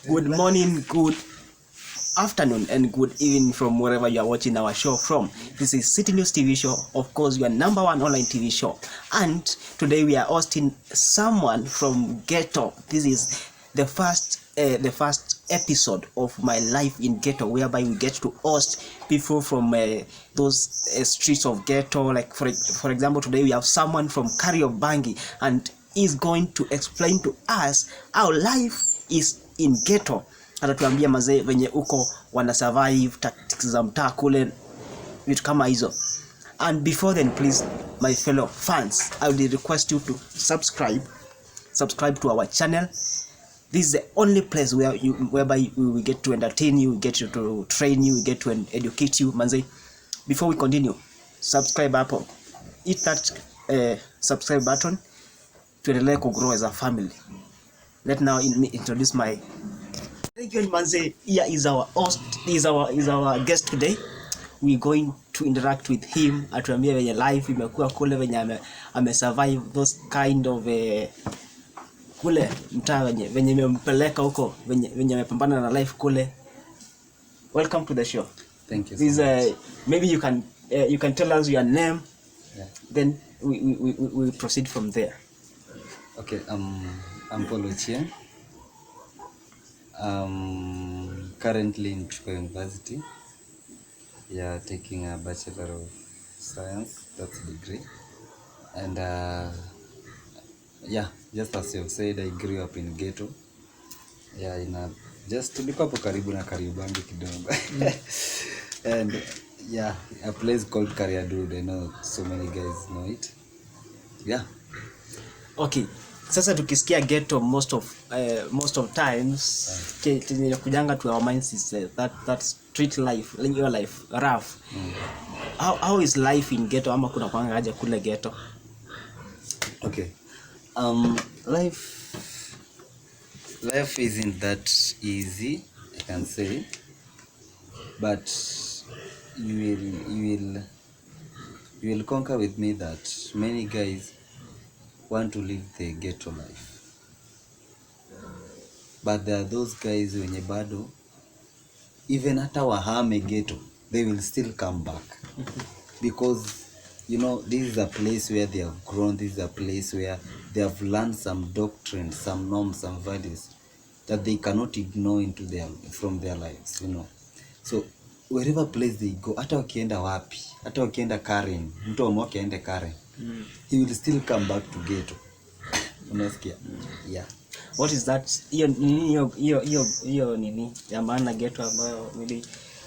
Good morning, good afternoon, and good evening from wherever you are watching our show from. This is City News TV show, of course, your number one online TV show. And today we are hosting someone from Ghetto. This is the first episode of my life in Ghetto, whereby we get to host people from those streets of Ghetto. Like for example, today we have someone from Kariobangi, and is going to explain to us how life is in Ghetto. Atatuambia mazee venye uko wana survive tactics za mtaa kule, vitu kama hizo. And before then, please, my fellow fans, I will request you to subscribe to our channel. This is the only place whereby we get to entertain you, we get to train you, we get to educate you manze. Before we continue, subscribe hapo, hit that subscribe button tuendelee kugrow as a family. Let now introduce my manze. Here is our host, is our guest today. We going to interact with him, atuambia venye life imekuwa kule, venye ame survive those kind of kule mtaa venye imempeleka huko, venye amepambana na life kule. Welcome to the show. Thank you. This maybe you can tell us your name. Yeah. Then we proceed from there. Okay, I'm Paul Ochien. Currently in Chuka University. Yeah, taking a Bachelor of Science, that's a degree. And yeah, just as you've said, I grew up in Ghetto. Yeah, just tulikuwa hapo karibu na Kariobangi kidogo. And yeah, a place called Kariadud. I know so many guys know it. Yeah. Okay. Sasa tukisikia Ghetto most of times chenye kujanga to our minds is that street life, your life rough. How is life in Ghetto, ama kuna kwanga aje kule Ghetto? Okay. Life isn't that easy, I can say, but you will conquer with me that many guys want to live the Ghetto life, but there are those guys wenye bado even hata wahame Ghetto, they will still come back because this is a place where they have grown. This is a place where they have learned some doctrine, some norms, some values that they cannot ignore from their lives, So wherever place they go, hata wakienda wapi, hata wakienda Karen, mtu amoke aende Karen, he will still come back to Ghetto. Unasikia? Yeah. What is that? Hiyo nini ya maana Ghetto ambayo maybe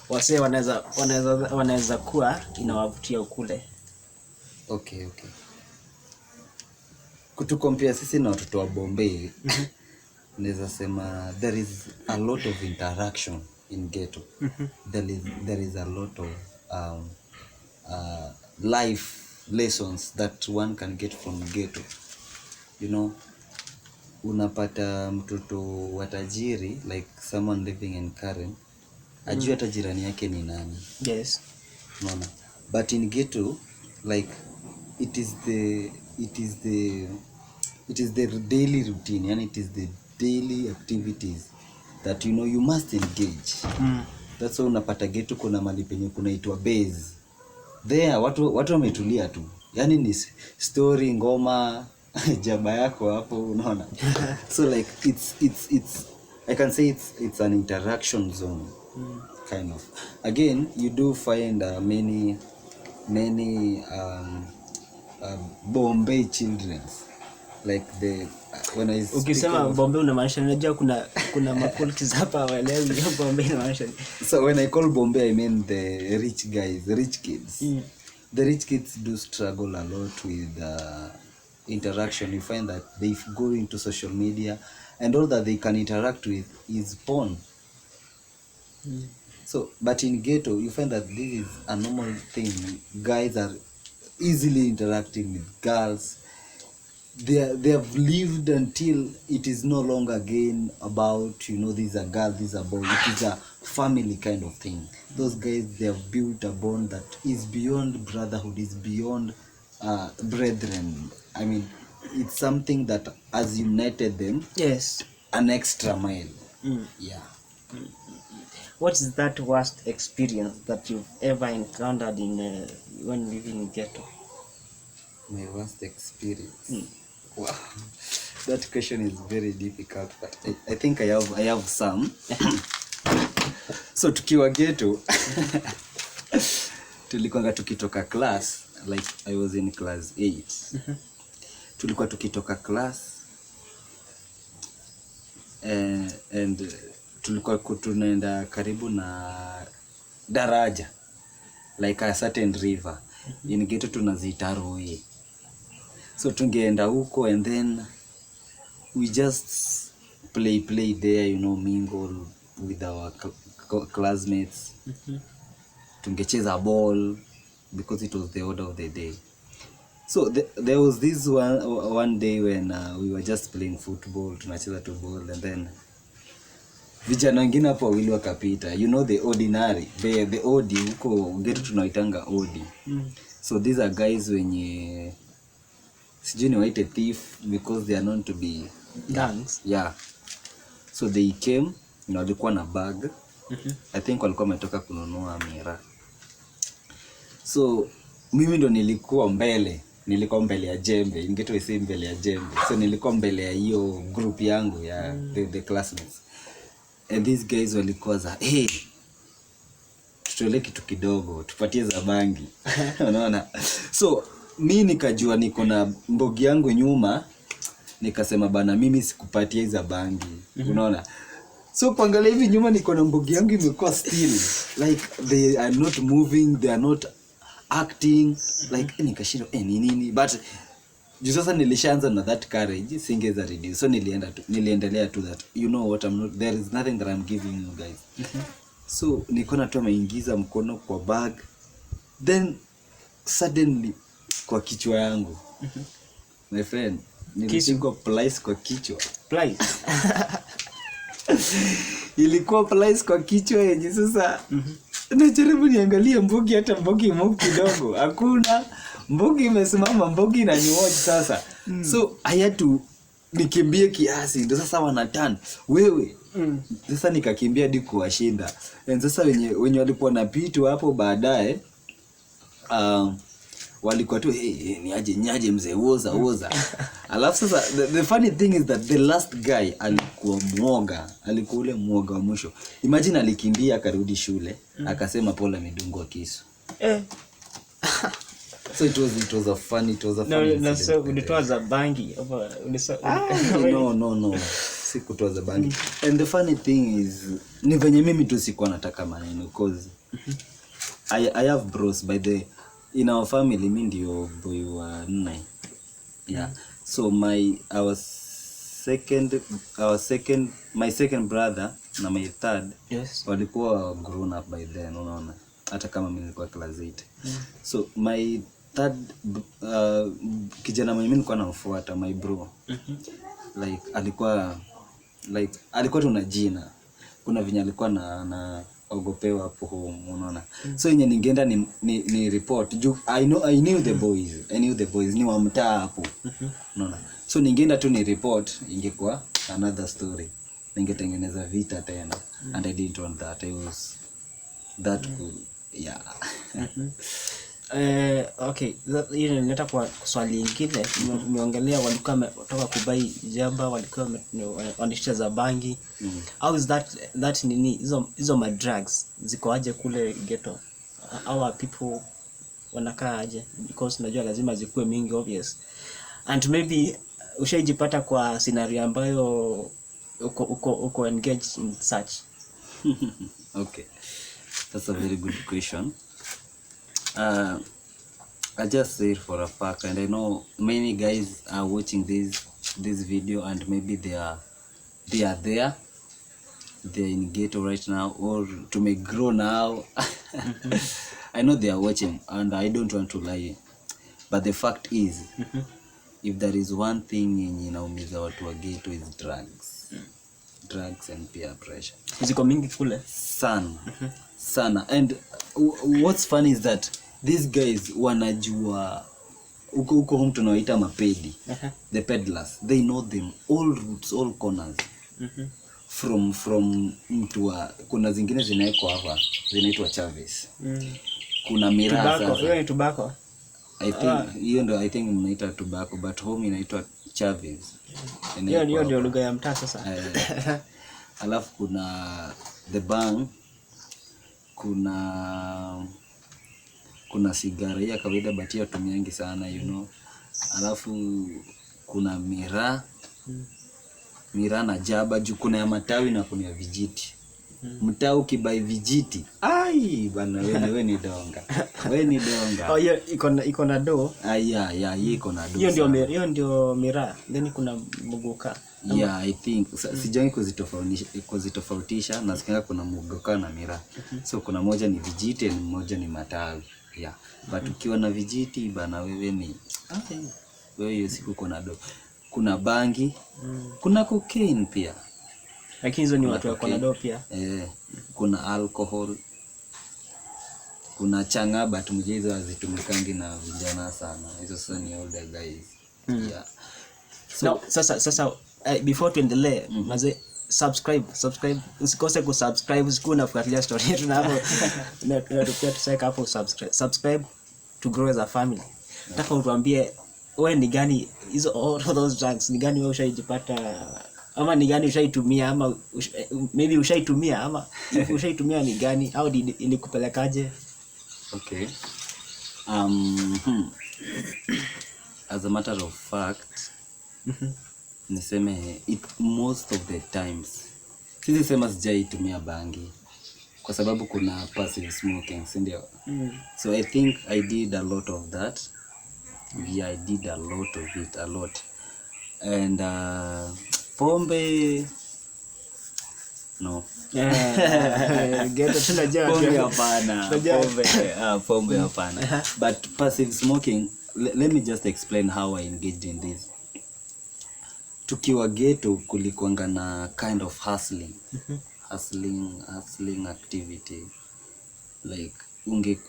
wase wanaweza kuwa inawavutia ukule. Okay. Kutukompea sisi na watoto wa Bombay, naweza sema there is a lot of interaction in Ghetto. There is a lot of life lessons that one can get from Ghetto. Unapata mtoto wa tajiri, like someone living in Karen, ajua hata jirani yake ni nani. Yes. Unaona? But in Ghetto, like it is the daily routine, and it is the daily activities that you must engage. That's why unapata Ghetto kuna mahali penye kunaitwa base. There watu wametulia tu. Yaani ni story, ngoma, jaba yako hapo, unaona. So like it's I can say it's an interaction zone, kind of. Again, you do find many Bombay children, like when I ukisema Bombay unamaanisha, unajua kuna mapolitics hapa waelewi Bombay unamaanisha. So when I call Bombay, I mean the rich guys, the rich kids. The rich kids do struggle a lot with interaction. You find that they go into social media, and all that they can interact with is porn. So, but in Ghetto, you find that this is a normal thing. Guys are easily interacting with girls. They have lived until it is no longer again about this is a girl, this is a boy. It is a family kind of thing. Those guys, they have built a bond that is beyond brotherhood, is beyond brethren. It's something that has united them. Yes. An extra mile. Yeah. What is that worst experience that you've ever encountered in when living in ghetto? My worst experience. Wow. That question is very difficult, but I think I have some. So tukiwa ghetto tulikuwa tukitoka class, like I was in class 8. Tulikuwa tukitoka class and tulikuwa tunaenda karibu na daraja, like a certain river. In ghetto tunaziita Roe. So tungeenda huko and then we just play there, you know, mingle with our classmates. Tungecheza ball because it was the order of the day. So there was this one day when we were just playing football, tunacheza tu ball, and then vijana wengine hapo wawili wakapita, you know, the ordinary, the odi huko ghetto tunaitanga odi. So these are guys wenye sijui ni waite thief because they are known to be gangs. Yeah. So they came, you know, walikuwa na bag. I think walikuwa wametoka kununua mira. So mimi ndo nilikuwa mbele ya jembe, ingeto isi mbele ya jembe. So nilikuwa mbele ya hiyo group yangu ya the classmates. And these guys walikuwa za, hey, tutole kitu kidogo, tupatie za bangi. Unaona? So mimi nikajua niko na mbogi yangu nyuma, nikasema bana mimi sikupatia za bangi. Unaona? So kuangalia hivi nyuma niko na mbogi yangu imekuwa still, like they are not moving, they are not acting, like nikashindwa nini, but juu sasa nilishaanza na that courage, singeza reduce. So niliendelea to that, you know what, there is nothing that I'm giving you guys. So niko na tu ameingiza mkono kwa bag, then suddenly kwa kichwa yangu, my friend, nilipigwa plice kwa kichwa. Plice? Ilikuwa plice kwa kichwa yenye sasa najaribu niangalie mbogi, hata mbogi kidogo hakuna. Mbogi imesimama, mbogi inaniwatch sasa. So I had to nikimbie kiasi, ndio sasa wanatan wewe. Sasa nikakimbia hadi kuwashinda. And sasa wenye walikuwa na pitu hapo baadaye walikuwa tu niaje mzee woza. Alafu sasa the funny thing is that the last guy alikuwa ule mwoga wa mwisho. Imagine alikimbia akarudi shule, akasema Paul amedungwa kisu. So it was a funny no, so ulitoa za bangi no sikutoa za bangi. And the funny thing is ni venye mimi tu sikuwa nataka maneno, because I have bros by the in our family. Mimi ndio boy wa 9. Yeah. So my second brother na my third, yes, walikuwa grown up by then, unaona, hata kama mimi nilikuwa class 8. So my third kijana mimi nilikuwa namfuata, my bro, like alikuwa tuna jina, kuna vinya alikuwa na ogopewa hapo home, unaona. So yenye ningeenda ni report juu I knew the boys ni wa mtaa hapo, unaona. So ningeenda tu ni report, ingekuwa another story, ningetengeneza vita tena. And I didn't want that. I was that cool. Yeah. Okay, hiyo nileta kwa swali lingine. Umeongelea walikuwa wametoka kubai jamba, walikuwa wanashika za bangi. How is that nini hizo my drugs ziko aje kule ghetto? Our people wanakaa aje? Because najua lazima zikuwe mingi, obvious. And maybe ushaijipata kwa scenario ambayo uko engaged in such. Okay, that's a very good question. I just say it for a fact, and I know many guys are watching this video, and maybe they are there, they're in ghetto right now, or to make grow now. I know they are watching, and I don't want to lie, but the fact is, if there is one thing yenye inaumiza watu wa ghetto is drugs and peer pressure. Ziko mingi kule sana. And what's funny is that these guys wanajua huko home tunawaita mapedi, the peddlers, they know them all routes, all corners. from mtu wa, kuna zingine zinaekwa hapa zinaitwa Chavis. Kuna miraa tobacco, hiyo ni tobacco. I think hiyo ndio, I think mnaita tobacco but home inaitwa Chavis. Hiyo ndio lugha ya mtaa sasa. Alafu kuna the bang, kuna sigara ya kawaida but hiyo tumiangi sana, you know. Alafu kuna miraa na jaba juu, kuna ya matawi na kuna ya vijiti. Mtaa ukibai vijiti, ai bana, wewe ni donga. Wewe ni donga. Oh, hiyo iko na do. Yeah, hii iko na do. Hiyo ndio miraa. Then kuna muguka. Yeah, I think sijangi kuzitofautisha, nasikia kuna muguka na miraa. So kuna moja ni vijiti na moja ni matawi. Yeah. But ukiwa na vijiti bana, wewe ni wewe hiyo siku kuna do. Kuna bangi, kuna cocaine pia. Lakini hizo ni watu wako na do pia. Kuna alcohol. Kuna changa but mjezo hazitumikangi na vijana sana. Hizo sasa ni older guys. Yeah. So no, sasa before tuendelee, maze subscribe. Usikose kusubscribe, usikue unafuatilia story yetu na hapo tunatupia tuseka hapo subscribe to grow as a family. Nataka utuambie wewe ni gani hizo all those drugs, ni gani wewe ushaijipata ama ni gani ushaitumia ama maybe ushaitumia ama ushaitumia ni gani au ilikupelekaje? Okay. As a matter of fact, niseme most of the times sisi sema sijaitumia bangi kwa sababu kuna passive smoking, si ndio? So I think I did a lot of that. Yeah, I did a lot of it, a lot. And pombe no. Ghetto tunajua. Pombe hapana. But passive smoking, let me just explain how I engaged in this. Tukiwa ghetto kulikuanga na kind of hustling activity, like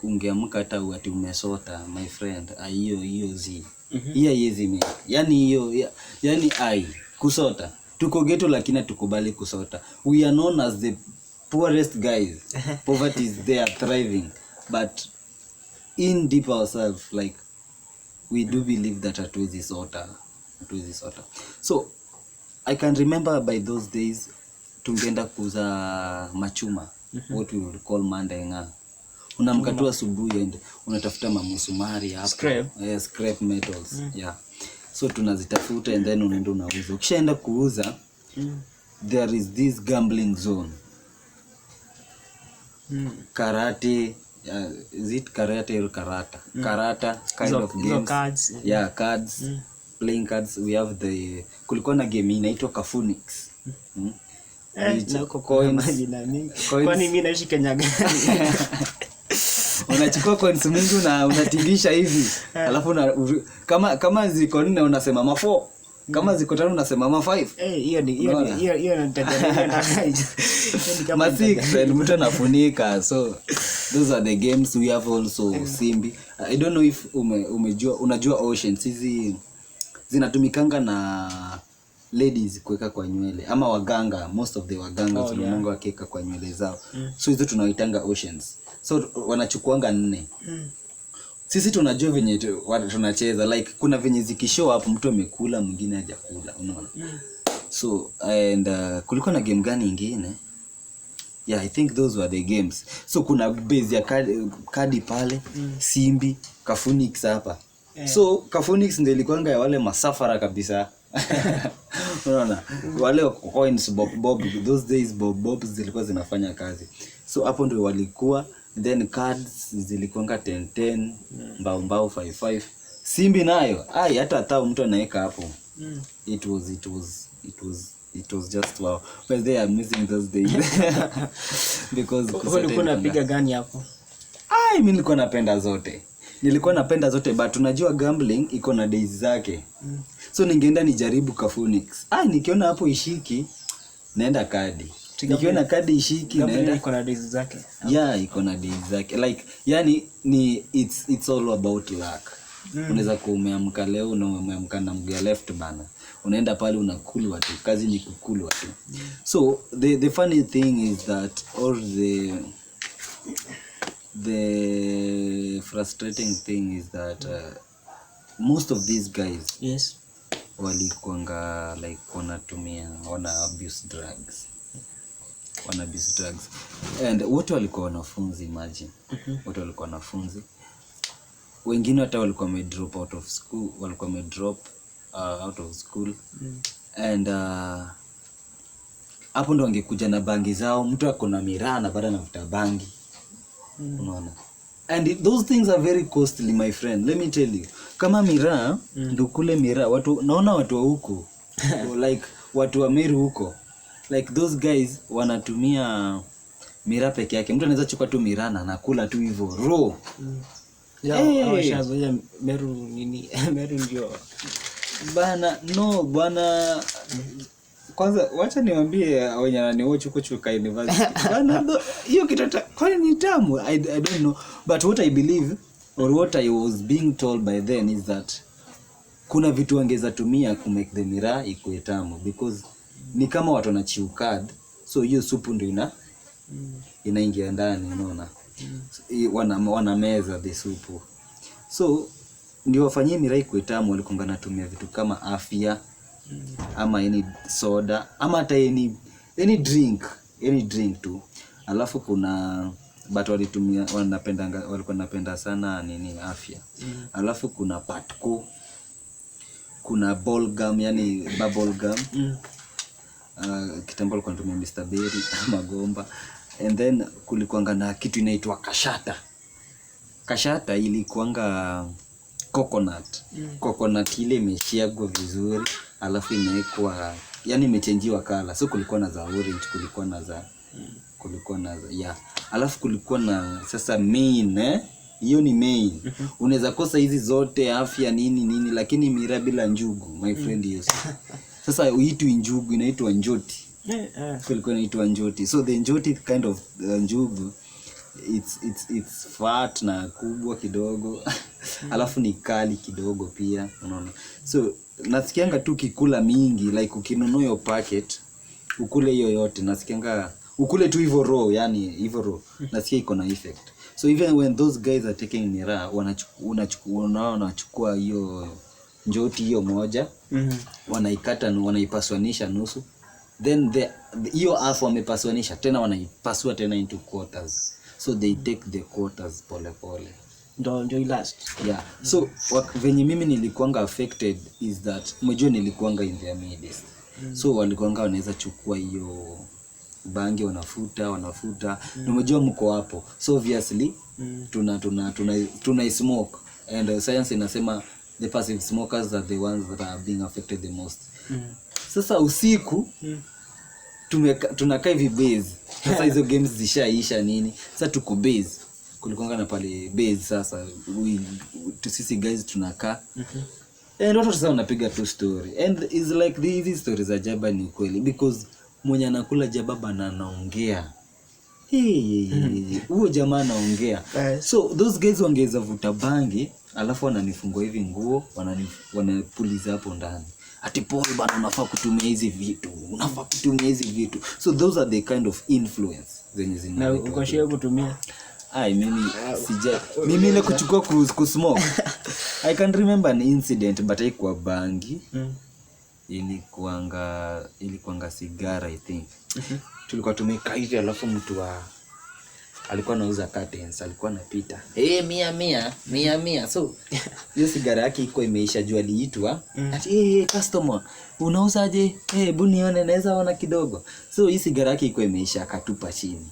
ungeamka hata ati umesota, my friend, hiyo zi yezi mimi, yani hiyo yani kusota. Tuko ghetto lakini tukubali kusota. We are known as the poorest guys. Poverty is there thriving, but in deep ourselves, like we do believe that hatuwezi sota. So I can remember by those days tungeenda kuuza machuma, what we would call mandenga. Unamkatua asubuhi and unatafuta mamusumari hapo, scrap metals. Yeah, so tunazitafuta and then unaenda unauza. Ukishaenda kuuza, there is this gambling zone. Karate, is it karate or karata? Karata kind of games. Cards. Yeah, cards. Playing cards. We have the kulikuwa na game inaitwa Kafunix. Na coins. Kwani mimi naishi Kenya gani? Unachukua coins mingi na unatingisha hivi. Alafu kama ziko 4 unasema ma4. Kama ziko 5 unasema ma5. Hiyo nitaendelea. Ma 6 and mtu anafunika. So those are the games. We have also Simbi. I don't know if unajua oceans hizi zinatumikanga na ladies kuweka kwa nywele ama waganga, most of the waganga tunamonga wakiweka kwa nywele zao. So hizo tunaitanga oceans. So wanachukuanga 4. Sisi tunajua venye tunacheza, like kuna venye zikishow up mtu amekula mwingine hajakula, unaona. So and kulikuwa na game gani nyingine? Yeah, I think those were the games. So kuna base ya kadi pale, Simbi, Kafunix hapa. So Kafunix ndio ilikuanga ya wale masafara kabisa. Unaona, wale coins bob those days bob zilikuwa zinafanya kazi. So hapo ndio walikuwa, then cards zilikuanga 10 mbao 55. Simbi nayo hata mtu anaweka hapo. It was just wow. But they are missing those days. Because ulikuwa unapiga gani hapo? Mimi nilikuwa napenda zote but unajua gambling iko na days zake. So ningeenda nijaribu Kafunix. Nikiona hapo ishiki naenda kadi. Nikiona kadi ishiki naenda, iko na days zake. Yeah, iko na days zake. Like yani it's all about luck. Unaweza kuumeamka leo na umeamka na mguu left bana. unaenda pale unakulwa tu, kazi ni kukulwa tu. So the funny thing is that, or the frustrating thing is that most of these guys, yes, walikuanga like wana abuse drugs, and wote walikuwa wanafunzi, imagine. Wote walikuwa wanafunzi, wengine hata walikuwa wamedrop out of school, out of school. And hapo ndo wangekuja na bangi zao, mtu ako na miraa na baada anavuta bangi. Unaona, and those things are very costly, my friend, let me tell you. Kama miraa, ndo kule miraa watu, naona watu wa huko like watu wa Meru huko, like those guys wanatumia miraa peke yake. Mtu anaweza chukua tu miraa na anakula tu hivyo raw. Awashazoea Meru nini? Meru ndio bana. No bwana, kwanza wacha niwaambie wenye wananiwatch huko Chuka University bana, hiyo kitata kwani ni tamu. I don't know, but what I believe or what I was being told by then is that kuna vitu wangeza tumia ku make the miraa ikuwe tamu, because ni kama watu wana chew card, so hiyo supu ndio inaingia ndani, unaona. Wana meza the supu, so ndio wafanyie miraa ikuwe tamu. Walikuwa natumia vitu kama afya, ama any soda, ama hata any drink tu. Alafu kuna but walikuwa wanapenda sana nini, afya. Alafu kuna patco, kuna ball gum, yani bubble gum. Kitambo walikuwa wanatumia Mr. Berry magomba. And then kulikuanga na kitu inaitwa kashata ilikuanga coconut ile imeshiagwa vizuri, alafu imewekwa, yani imechangiwa kala. So kulikuwa na za orange, kulikuwa na za yeah. Alafu kulikuwa na sasa main, hiyo ni main. Unaweza kosa hizi zote, afya nini, lakini miraa bila njugu, my friend, hiyo sasa uitu njugu, inaitwa njoti. Kulikuwa inaitwa njoti. So the njoti kind of njugu, it's fat na kubwa kidogo. Alafu ni kali kidogo pia, unaona. So nasikianga tu kikula mingi, like ukinunua hiyo packet ukule hiyo yote, nasikianga ukule tu hivyo raw, yani hivyo raw, nasikia iko na effect. So even when those guys are taking miraa, wanachukua hiyo njoti hiyo moja, wanaikata na wanaipaswanisha nusu, then hiyo half wamepaswanisha tena, wanaipasua tena into quarters. So they take the quarters pole pole, ndio last. Yeah. So venye mimi nilikuanga affected is that, mjue nilikuanga in their midst. So walikuanga wanaweza chukua hiyo bangi, wanafuta. Nimejua mko hapo, so obviously tuna smoke, and science inasema the passive smokers are the ones that are being affected the most. Sasa usiku tunakaa hivi base. Sasa hizo games zishaisha nini, sasa tuko base, kulikuanga na pale base. Sasa sisi guys tunakaa, and watu sasa wanapiga tu story, and is like these stories za jaba ni kweli, because mwenye anakula jaba bana anaongea, huo jamaa anaongea. So those guys wangeza vuta bangi, alafu wananifungua hivi nguo, wanapuliza hapo ndani, ati Paul bana, unafaa kutumia hizi vitu, So those are the kind of influence zenye zina. Na ukashia kutumia? Mimi ile kuchukua kusmoke. I can remember an incident, but haikuwa bangi. Ilikuanga sigara, I think. Tulikuwa tumeka hivi, alafu mtu alikuwa anauza curtains, alikuwa anapita, 100. So hiyo sigara yake iko imeisha, jua aliitwa ati customer, unauzaje? Hebu nione, naweza ona kidogo. So hii sigara yake iko imeisha, akatupa chini.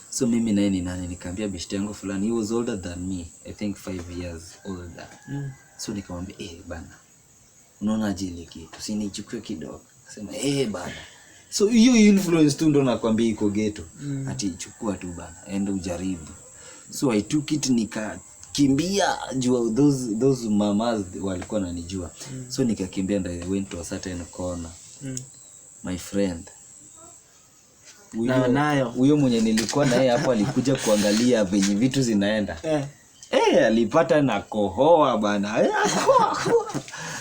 So mimi naye ni nani, nikamwambia beshte yangu fulani, he was older than me, I think 5 years older. So nikamwambia bana, unaona jili kitu, sinichukue kidogo. Akasema bana. So hiyo influence tu ndo nakwambia iko ghetto. Ati chukua tu bana, enda ujaribu. So I took it, nikakimbia jua those mamas walikuwa wananijua. So nikakimbia, and I went to a certain corner. My friend, huyo mwenye nilikuwa naye hapo alikuja kuangalia venye vitu zinaenda. Alipata na kohoa bana.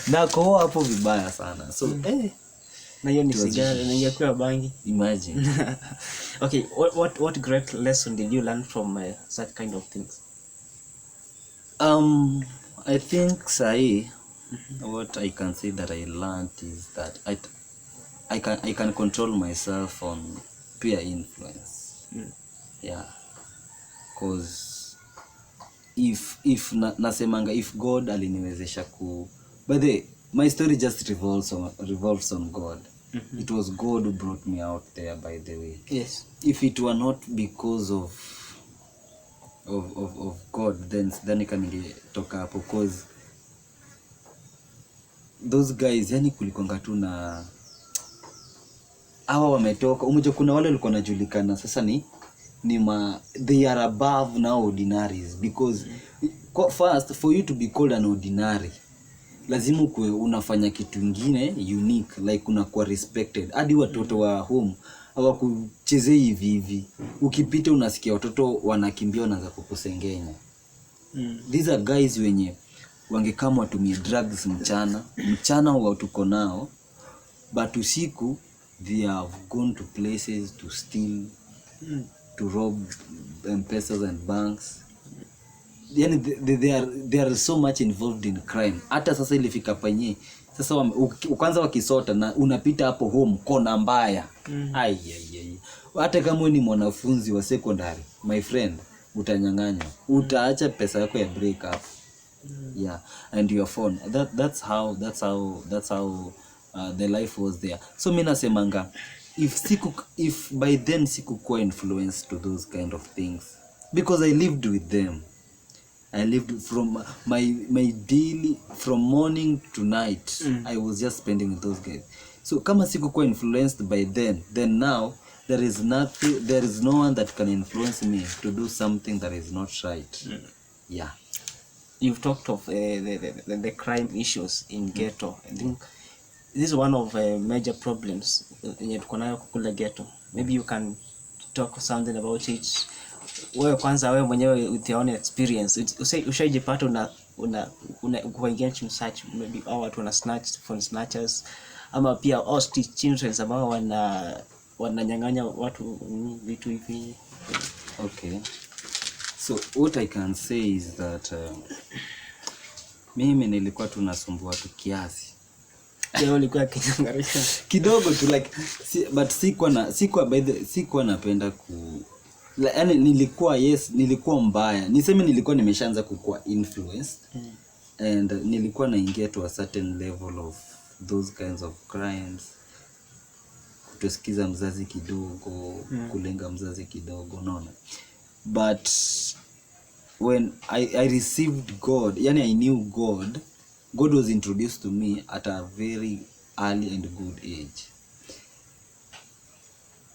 Na kohoa hapo vibaya sana. So na hiyo ni sigara na ingekuwa bangi. Imagine. Okay, what great lesson did you learn from such kind of things? I think what I can say that I learned is that I can control myself on peer influence. Yeah, cause if nasemanga if God aliniwezesha by the my story just revolves on God. It was God who brought me out there, by the way. Yes. If it were not because of God, then ningetoka hapo, cause those guys, yani kulikonga tu na hawa wametoka. Umeje kuna wale walikuwa wanajulikana sasa ni they are above now ordinaries, because first for you to be called an ordinary lazima ukue unafanya kitu kingine unique, like unakuwa respected. Hadi watoto wa home hawakuchezei hivi. Ukipita unasikia watoto wanakimbia wanaanza kukusengenya. These are guys wenye wangekama watumie drugs mchana wa tuko nao, but usiku they have gone to places to steal, to rob M-Pesas and banks. Yani they are so much involved in crime. Hata sasa ilifika penye sasa ukaanza wakisota na unapita hapo home kona mbaya. Hata kama ni mwanafunzi wa secondary, my friend, utanyang'anywa. Utaacha pesa yako ya break up. Yeah, and your phone. That's how the life was there. So mimi nasemanga if by then sikukuwa influenced to those kind of things, because I lived with them. I lived from my daily, from morning to night. I was just spending with those guys. So kama sikukuwa influenced by then now there is no one that can influence me to do something that is not right. Yeah. You've talked of the crime issues in Ghetto. I think this is one of major problems yenye tuko nayo kule Ghetto. Maybe you can talk something about it. Wewe mwenyewe with your own experience, ushajipata una engage in such, maybe watu wana snatch, phone snatchers, ama pia hostage children ambao wananyang'anya watu vitu hivi. Okay, so what I can say is that mimi nilikuwa tunasumbua tu kiasi. Leo nilikuwa kinyangarisha kidogo tu, like but sikuwa napenda yani nilikuwa mbaya. Niseme nilikuwa nimeshaanza kukua influenced. And nilikuwa naingia to a certain level of those kinds of crimes. Kutosikiza mzazi kidogo, kulenga mzazi kidogo, naona. But when I received God, yani I knew God was introduced to me at a very early and good age.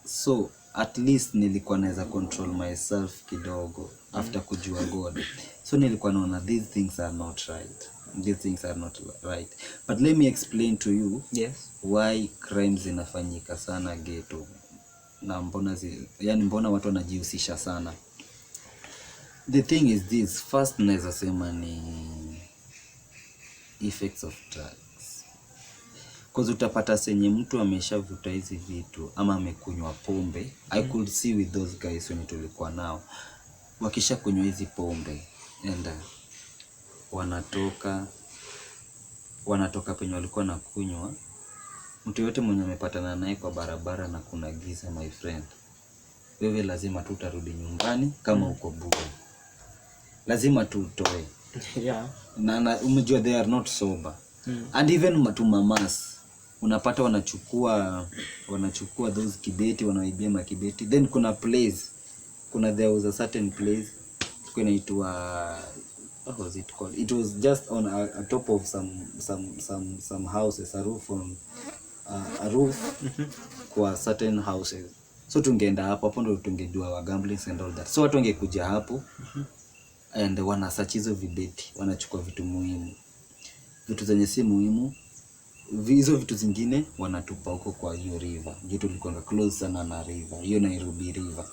So at least nilikuwa naweza control myself kidogo after kujua God. So nilikuwa naona these things are not right. But let me explain to you why crimes inafanyika sana Ghetto, na mbona watu wanajihusisha sana. The thing is this, first naweza sema ni effects of drugs. Because utapata senye mtu ameshavuta hizi vitu ama amekunywa pombe. I could see with those guys when tulikuwa nao, wakisha kunywa hizi pombe and wanatoka penye walikuwa na kunywa. Mtu yote mwenye amepatana naye kwa barabara na kuna giza, my friend, wewe lazima tu utarudi nyumbani kama uko buga. Lazima tu utoe. Yeah. Na umejua they are not sober. And even matumamas unapata wanachukua those kibeti, wanaibia makibeti. Then there was a certain place inaitwa, what was it called? It was just on a top of some houses, a roof kwa certain houses. So tungeenda hapo ndo tungejua gambling and all that. So watu wangekuja hapo and wanasearch hizo vibeti, wanachukua vitu muhimu, vitu zenye si muhimu. Hizo vitu zingine wanatupa huko kwa hiyo river. Ghetto liko close sana na river, hiyo Nairobi river.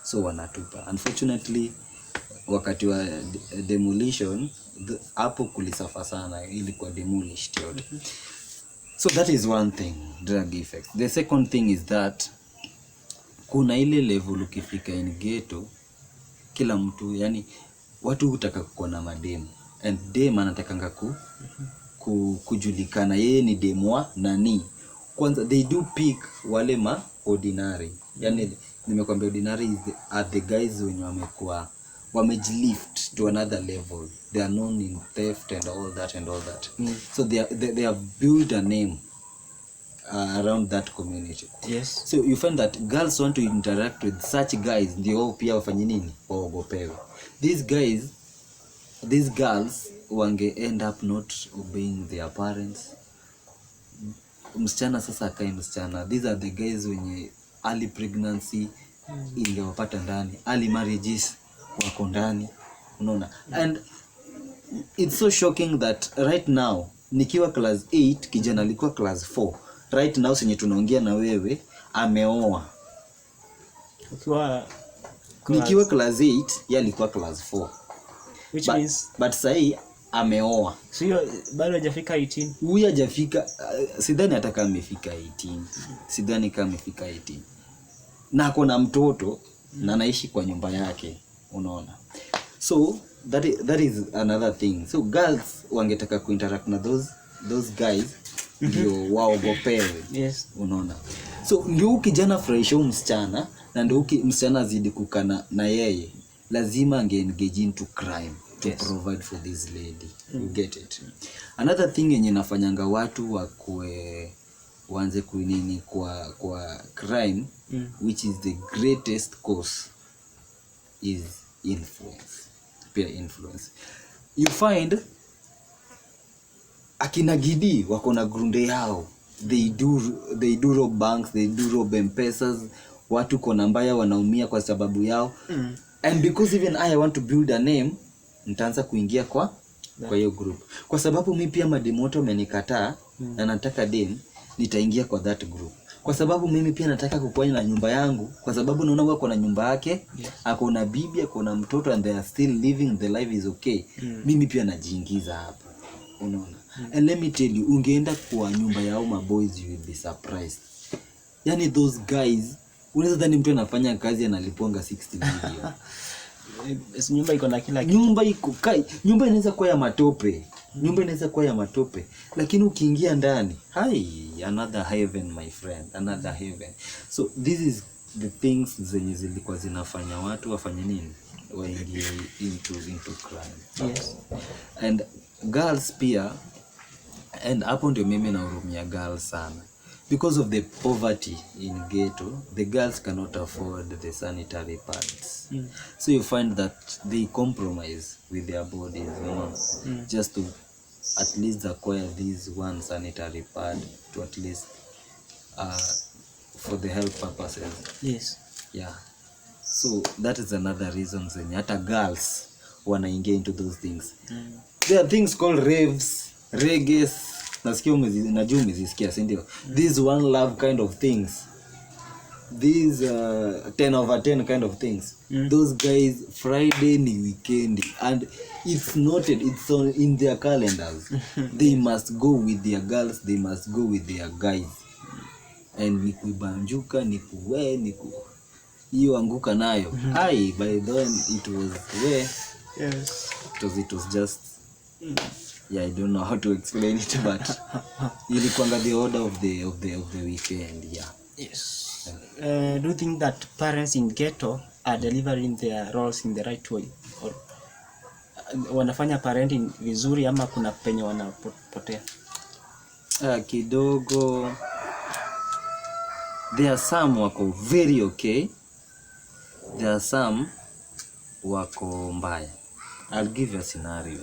So wanatupa. Unfortunately wakati wa demolition hapo kulisafa sana, ilikuwa demolished yote. So that is one thing, drug effect. The second thing is that kuna ile level ukifika in ghetto, kila mtu yani watu hutaka kuwa na mademu, and dem anatakanga kujulikana yeye ni demwa nani. Kwanza they do pick wale ma ordinary, yani nimekwambia ordinary are the guys wenye wamejilift to another level. They are known in theft and all that. So they have built a name around that community. Yes. So you find that girls want to interact with such guys, ndio pia wafanye nini, waogopewe. These girls wange end up not obeying their parents. Msichana sasa akae msichana. These are the guys wenye early pregnancy ingewapata ndani, early marriages wako ndani, unaona. And it's so shocking that right now nikiwa class 8 kijana alikuwa class 4. Right now senye tunaongea na wewe ameoa. Nikiwa class 8 yeye alikuwa class 4. Which means but sasa ameoa. So bado hajafika 18. Huyu hajafika, sidhani hata kama amefika 18. Sidhani kama amefika 18. Na kuna mtoto na anaishi kwa nyumba yake, unaona. So that is another thing. So girls wangetaka kuinteract na those guys ndio waogopewe. Yes. Unaona. So ndio kijana fresh msichana, na ndio msichana azidi kukana na yeye, lazima engage into crime to provide for this lady. You get it? Another thing yenye nafanyanga watu waanze kuinini kwa crime, which is the greatest cause, is influence. Peer influence. You find akina Gidi wako na grunde yao. They do rob banks, they do rob M-Pesas. Watu kona mbaya wanaumia kwa sababu yao. And because even I want to build a name, nitaanza kuingia kwa hiyo group. Kwa sababu mimi pia mademoto amenikataa na nataka dem, nitaingia kwa that group. Kwa sababu mimi pia nataka kukuwa na nyumba yangu, kwa sababu naona wako na nyumba yake, ako na bibi, ako na mtoto, and they are still living the life is okay. Mimi pia najiingiza hapo. Unaona? And let me tell you, ungeenda kwa nyumba yao maboys, you will be surprised. Yani those guys, unaweza dhani mtu anafanya kazi analiponga 60 million. Nyumba iko na kila kitu. Nyumba inaweza kuwa ya matope. Lakini ukiingia ndani, another heaven my friend, another heaven. So this is the things zenye zilikuwa zinafanya watu wafanye nini? Waingie into crime. Yes. And girls pia, and hapo ndio mimi nahurumia girls sana. Because of the poverty in ghetto, the girls cannot afford the sanitary pads. So you find that they compromise with their bodies, just to at least acquire this one sanitary pad, to at least for the health purposes. Yes. Yeah. So that is another reason hata girls wanaingia into those things. There are things called raves, reggae. Najua umezisikia, si ndio? These one love kind of things. These 10 over 10 kind of things. Those guys, Friday ni weekend, and it's noted, it's in their calendars. They must go with their girls, they must go with their guys. And nikubanjuka, hiyo anguka nayo. By then it was Yes. It was just I don't know how to explain it, but ilikuanga the order of the weekend. Yes. Do you think that parents in ghetto are delivering their roles in the right way, or wanafanya parenting vizuri, ama kuna penye wanapotea? Kidogo. There are some wako very okay, there are some wako mbaya. I'll give you a scenario.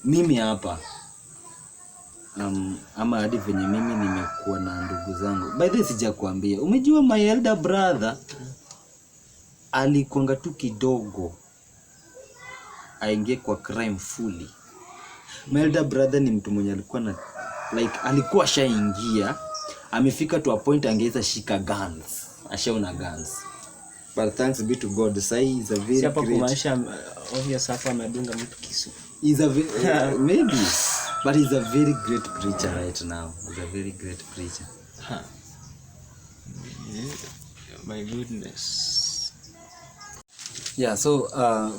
Mimi hapa ama hadi venye mimi nimekuwa na ndugu zangu. By the way, sijakwambia, umejua my elder brother alikuanga tu kidogo aingie kwa crime fully. My elder brother ni mtu mwenye alikuwa na alikuwa shaingia, amefika to a point angeweza shika guns, ashaona guns. but thanks be to God, sai is a very Si hapa great, kumaanisha obvious hapa amedunga mtu kisu. he's a maybe, but he's a very great preacher right now. He's a very great preacher. Huh. My goodness. Yeah, so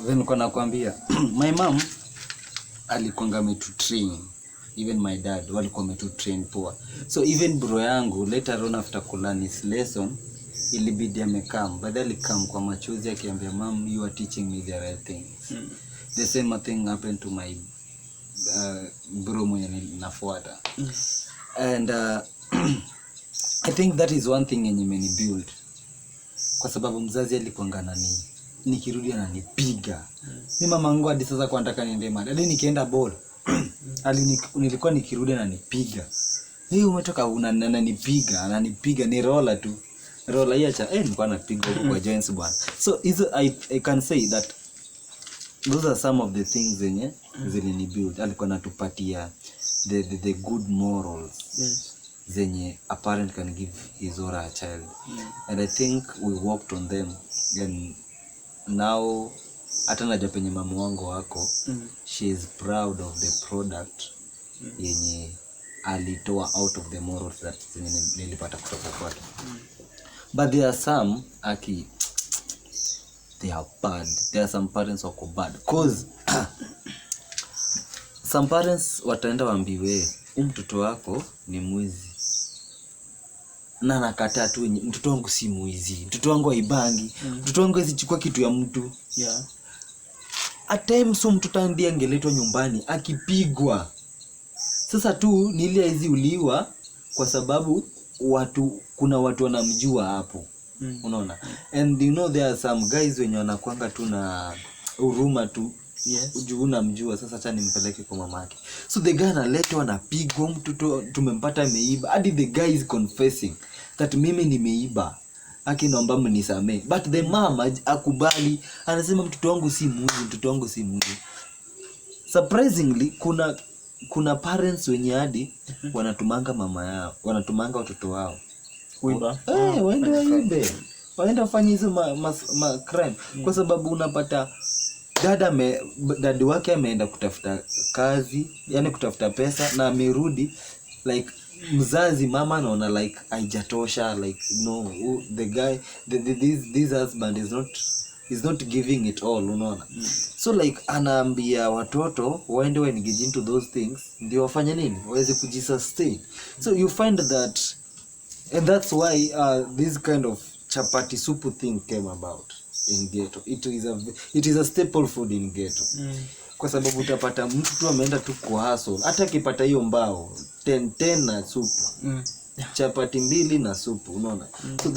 then niko nakwambia my mom alikuanga ametu train, even my dad walikuwa ametu train poa. So even bro yangu later on after kulearn his lesson ilibidi amekam, but alikam kwa machozi akiambia mom, you are teaching me the right things. The same thing happened to my bro mwenye nafuata. And I think that is one thing yenye imeni build, kwa sababu mzazi alikuanga nani, nikirudi ananipiga. Mimi mama yangu hadi sasa kwa nataka niende mali, hadi nikienda ball nilikuwa nikirudi ananipiga. Hey, umetoka ananipiga ni roller tu. Roller hii acha nilikuwa napiga huko kwa joints bwana. So I can say that those are some of the things zenye zilini build. Alikuwa anatupatia the good morals. Yes. Zenye a parent can give his or her child. And I think we worked on them, and now hata najua penye mama wangu wako, she is proud of the product yenye alitoa out of the morals that nilipata kutoka kwake. But there are some they are bad. There are some parents wako bad cause some parents wataenda waambiwe mtoto wako ni mwizi, na nakataa tu, mtoto wangu si mwizi, mtoto wangu haibangi, mtoto wangu asichukua kitu ya mtu. Yeah. At times so mtoto ndiye angeletwa nyumbani akipigwa. Sasa tu ni ile hizi uliwa kwa sababu kuna watu wanamjua hapo. Unaona? And you know there are some guys wenye wanakuanga tu na huruma tu. Yes. Ujuna mjua, sasa acha nimpeleke kwa mamake. So the guy analetwa anapigwa, mtoto tumempata ameiba. Hadi the guy is confessing that mimi nimeiba, akinaomba mnisamee. But the mama akubali, anasema mtoto wangu si mwizi. Surprisingly kuna parents wenye hadi wanatumanga wanatumanga watoto wao Kuiba. Waende waibe, waende wafanye hizo ma crime. Kwa sababu unapata dadi wake ameenda kutafuta kazi, yani kutafuta pesa, na amerudi like mzazi mama anaona like haijatosha, like no, the guy this husband is not giving it all, unaona. So like anaambia watoto waende engage into those things ndio wafanye nini, waweze kujisustain. So you find that, and that's why this kind of chapati supu thing came about in Ghetto. It is a staple food in Ghetto. Kwa sababu utapata mtu tu ameenda tu kwa hustle, hata akipata hiyo mbao 10 na supu, chapati 2 na supu, unaona. So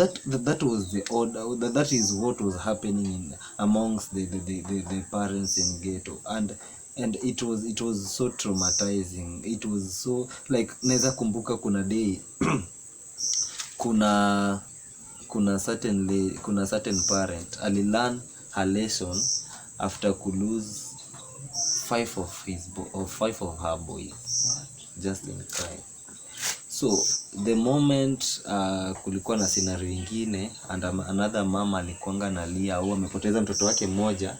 that was the order, that is what was happening amongst the parents in Ghetto. And it was so traumatizing. It was so like, naweza kumbuka kuna day kuna certain parent alilearn her lesson after lose 5 of her boys just in crime. So the moment kulikuwa na scenario nyingine, and another mama alikuanga nalia au amepoteza mtoto wake mmoja.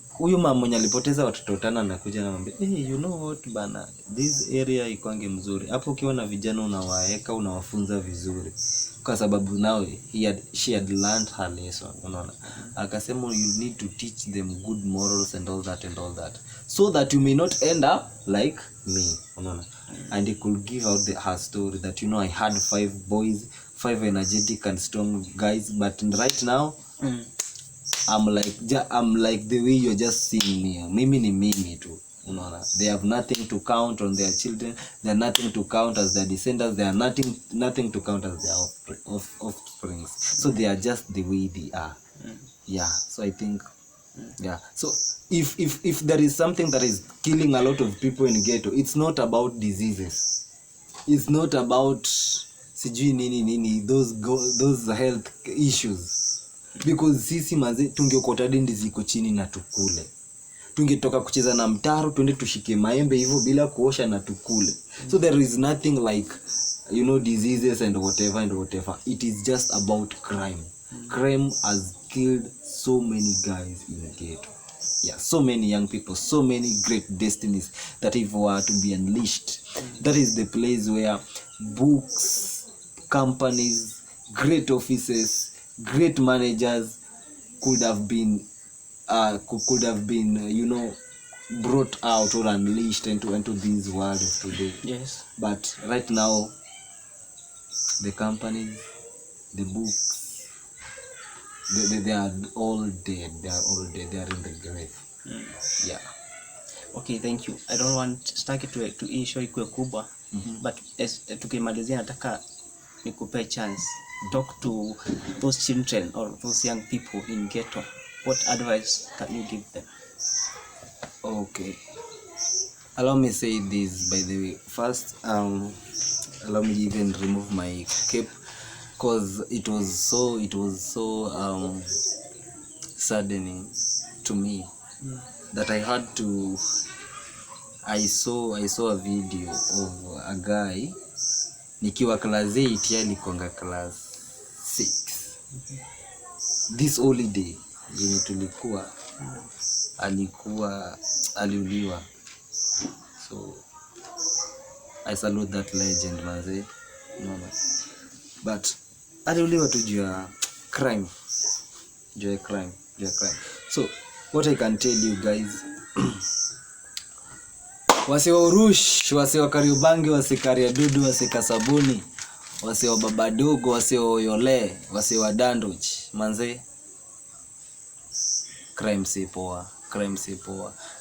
Huyu mama mwenye alipoteza watoto 5 anakuja anamwambia, hey, you know what bana, this area ikwange mzuri hapo, ukiwa na vijana unawaeka, unawafunza vizuri, kwa sababu now she had learned her lesson, unaona. Akasema you need to teach them good morals and all that so that you may not end up like me, unaona. And he could give out her story that, you know, I had 5 boys, 5 energetic and strong guys, but right now I'm like the way you're just seeing me. Mimi ni mimi tu, unaona. They have nothing to count on their children, they are nothing to count as their descendants, they are nothing to count as their offsprings. So they are just the way they are. Yeah, so I think yeah. So if there is something that is killing a lot of people in Ghetto, it's not about diseases, it's not about sijui nini those health issues, because sisi maze tungeokota dindi ziko chini na tukule, tungetoka kucheza na mtaro twende tushike maembe hivyo bila kuosha na tukule. So there is nothing like, you know, diseases and whatever. It is just about crime. Crime has killed so many guys in Ghetto. Yeah, so many young people, so many great destinies that if were to be unleashed, that is the place where books, companies, great offices, great managers could have been brought out or unleashed into this world of today. Yes. But right now, the companies, the books, they are all dead. They are all dead. They are in the grave. Yeah. Okay, thank you. I don't want staki to hii show ikuwe kubwa. But tukimalizia nataka nikupe chance. Talk to those children or those young people in Ghetto. What advice can you give them? Okay. Allow me say this, by the way. First, allow me even remove my cape, because it was so saddening to me that I had to. I saw a video of a guy nikiwa class 8, yani konga class 6. This holiday yenye tulikuwa aliuliwa. So I salute that legend, manze. No. But aliuliwa tu juu ya crime. So what I can tell you guys, wasiwa Urush, wasiwa Kariobangi, wasikaria dudu, wasika sabuni, wasiwa babadogo, wasiwa Yole, wasiwa Danduch, manze, crime si poa.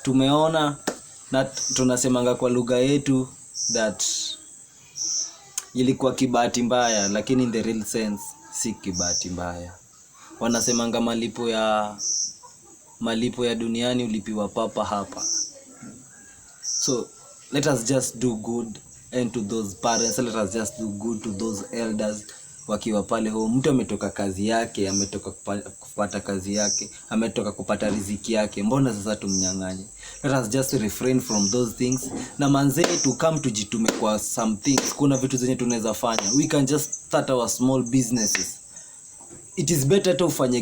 Tumeona na tunasemanga kwa lugha yetu that ilikuwa kibahati mbaya, lakini in the real sense si kibahati mbaya. Wanasemanga malipo ya duniani ulipiwa papa hapa. So let us just do good and to those parents, let us just do good to those elders wakiwa pale home. Mtu ametoka kazi yake, ametoka kupata kazi yake, ametoka kupata riziki yake, mbona sasa tumnyang'anye? Let us just refrain from those things. Na manze to come tujitume kwa some things. Kuna vitu zenye tunaweza fanya. We can just start our small businesses. It is better to ufanye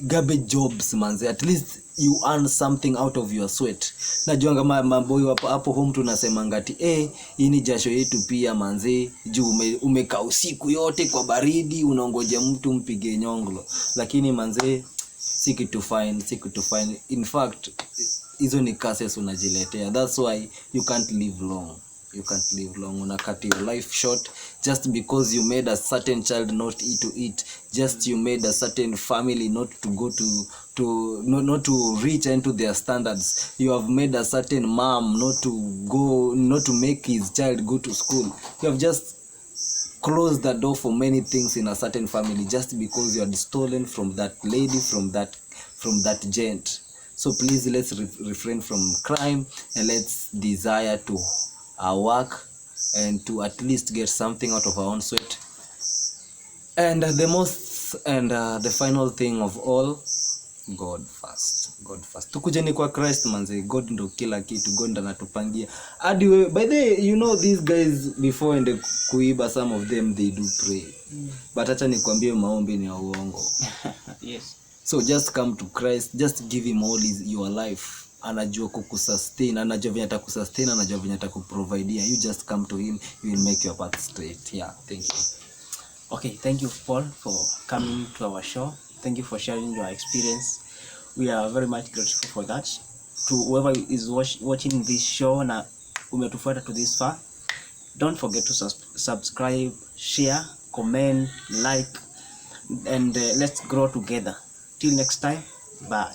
garbage jobs, manze. At least you earn something out of your sweat. Najuanga maboy hapo home tunasema ngati hii ni jasho yetu pia, manze. Juu umekaa usiku yote kwa baridi unaongoja mtu mpige nyonglo. Lakini manze si kitu fine. In fact, hizo ni curses unajiletea. That's why you can't live long. Unacut your life short just because you made a certain child not to eat, just you made a certain family not to go not to reach into their standards. You have made a certain mom not to make his child go to school. You have just closed the door for many things in a certain family just because you had stolen from that lady, from that gent. So please, let's refrain from crime and let's desire to our work and to at least get something out of our own sweat. And the final thing of all, God first. Tukujeni kwa Christ, manze. God ndo kila kitu. God ndo anatupangia. By the way, you know these guys before and kuiba, some of them they do pray. But acha nikwambie maombi ni ya uongo. Yes. So just come to Christ, just give him all your life. Anajua kukusustain, anajua vile atakusustain, anajua vile atakuprovidea. You just come to him, he will make your path straight. Yeah, thank you. Okay, thank you Paul for coming to our show. Thank you for sharing your experience. We are very much grateful for that. To whoever is watching this show na umetufuata to this far, don't forget to subscribe, share, comment, like, and let's grow together. Till next time, bye.